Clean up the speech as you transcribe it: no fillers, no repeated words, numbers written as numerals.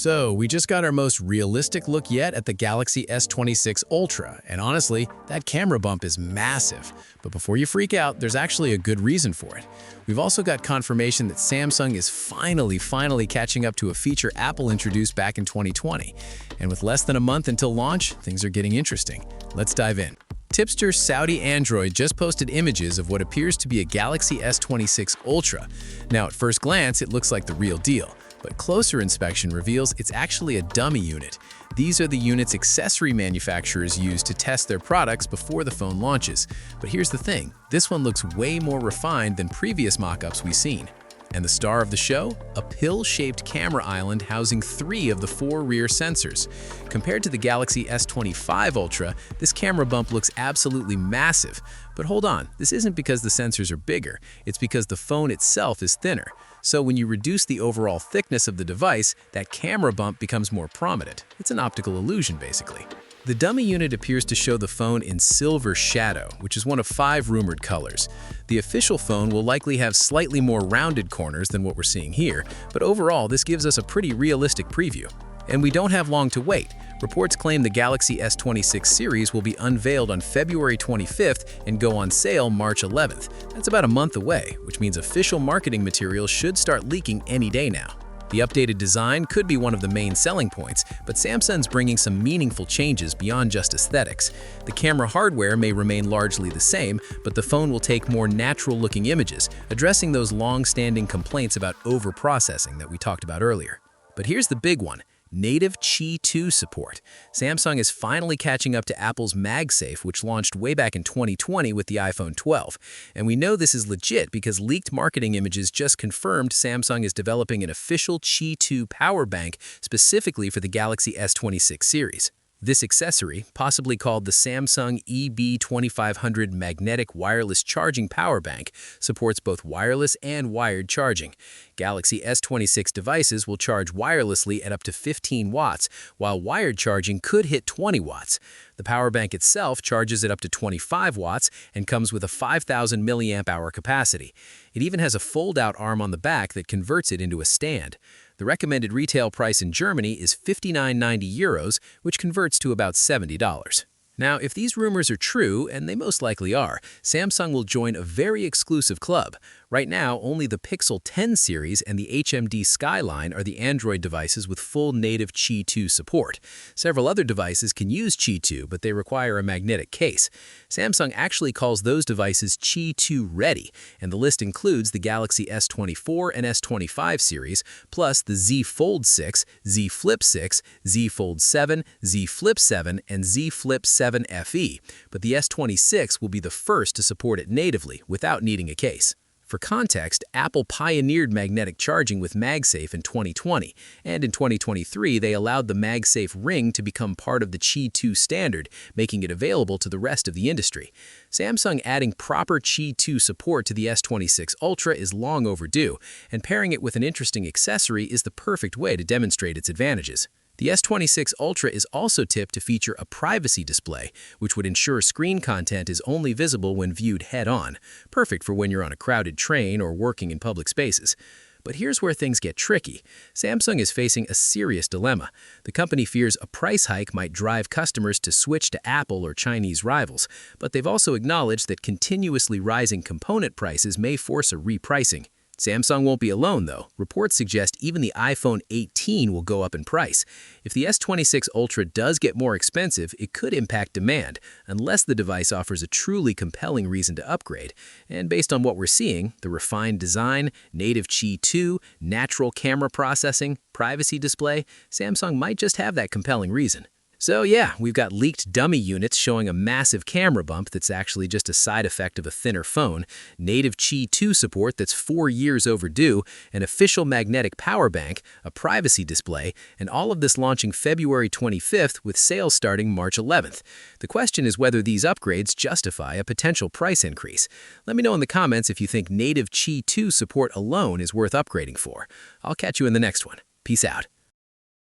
So, we just got our most realistic look yet at the Galaxy S26 Ultra, and honestly, that camera bump is massive. But before you freak out, there's actually a good reason for it. We've also got confirmation that Samsung is finally catching up to a feature Apple introduced back in 2020. And with less than a month until launch, things are getting interesting. Let's dive in. Tipster Saudi Android just posted images of what appears to be a Galaxy S26 Ultra. Now, at first glance, it looks like the real deal. But closer inspection reveals it's actually a dummy unit. These are the units accessory manufacturers use to test their products before the phone launches. But here's the thing, this one looks way more refined than previous mock-ups we've seen. And the star of the show? A pill-shaped camera island housing 3 of the 4 rear sensors. Compared to the Galaxy S25 Ultra, this camera bump looks absolutely massive. But hold on, this isn't because the sensors are bigger, it's because the phone itself is thinner. So when you reduce the overall thickness of the device, that camera bump becomes more prominent. It's an optical illusion, basically. The dummy unit appears to show the phone in silver shadow, which is one of 5 rumored colors. The official phone will likely have slightly more rounded corners than what we're seeing here, but overall, this gives us a pretty realistic preview. And we don't have long to wait. Reports claim the Galaxy S26 series will be unveiled on February 25th and go on sale March 11th. That's about a month away, which means official marketing materials should start leaking any day now. The updated design could be one of the main selling points, but Samsung's bringing some meaningful changes beyond just aesthetics. The camera hardware may remain largely the same, but the phone will take more natural-looking images, addressing those long-standing complaints about overprocessing that we talked about earlier. But here's the big one. Native Qi 2 support. Samsung is finally catching up to Apple's MagSafe, which launched way back in 2020 with the iPhone 12. And we know this is legit because leaked marketing images just confirmed Samsung is developing an official Qi 2 power bank specifically for the Galaxy S26 series. This accessory, possibly called the Samsung EB2500 Magnetic Wireless Charging Power Bank, supports both wireless and wired charging. Galaxy S26 devices will charge wirelessly at up to 15 watts, while wired charging could hit 20 watts. The power bank itself charges at up to 25 watts and comes with a 5,000 milliamp hour capacity. It even has a fold-out arm on the back that converts it into a stand. The recommended retail price in Germany is €59.90, which converts to about $70. Now, if these rumors are true, and they most likely are, Samsung will join a very exclusive club. Right now, only the Pixel 10 series and the HMD Skyline are the Android devices with full native Qi 2 support. Several other devices can use Qi 2, but they require a magnetic case. Samsung actually calls those devices Qi 2 ready, and the list includes the Galaxy S24 and S25 series, plus the Z Fold 6, Z Flip 6, Z Fold 7, Z Flip 7, and Z Flip 7 FE, but the S26 will be the first to support it natively without needing a case. For context, Apple pioneered magnetic charging with MagSafe in 2020, and in 2023 they allowed the MagSafe ring to become part of the Qi 2 standard, making it available to the rest of the industry. Samsung adding proper Qi 2 support to the S26 Ultra is long overdue, and pairing it with an interesting accessory is the perfect way to demonstrate its advantages. The S26 Ultra is also tipped to feature a privacy display, which would ensure screen content is only visible when viewed head-on, perfect for when you're on a crowded train or working in public spaces. But here's where things get tricky. Samsung is facing a serious dilemma. The company fears a price hike might drive customers to switch to Apple or Chinese rivals, but they've also acknowledged that continuously rising component prices may force a repricing. Samsung won't be alone, though. Reports suggest even the iPhone 18 will go up in price. If the S26 Ultra does get more expensive, it could impact demand, unless the device offers a truly compelling reason to upgrade. And based on what we're seeing, the refined design, native Qi 2, natural camera processing, privacy display, Samsung might just have that compelling reason. So yeah, we've got leaked dummy units showing a massive camera bump that's actually just a side effect of a thinner phone, native Qi 2 support that's 4 years overdue, an official magnetic power bank, a privacy display, and all of this launching February 25th with sales starting March 11th. The question is whether these upgrades justify a potential price increase. Let me know in the comments if you think native Qi 2 support alone is worth upgrading for. I'll catch you in the next one. Peace out.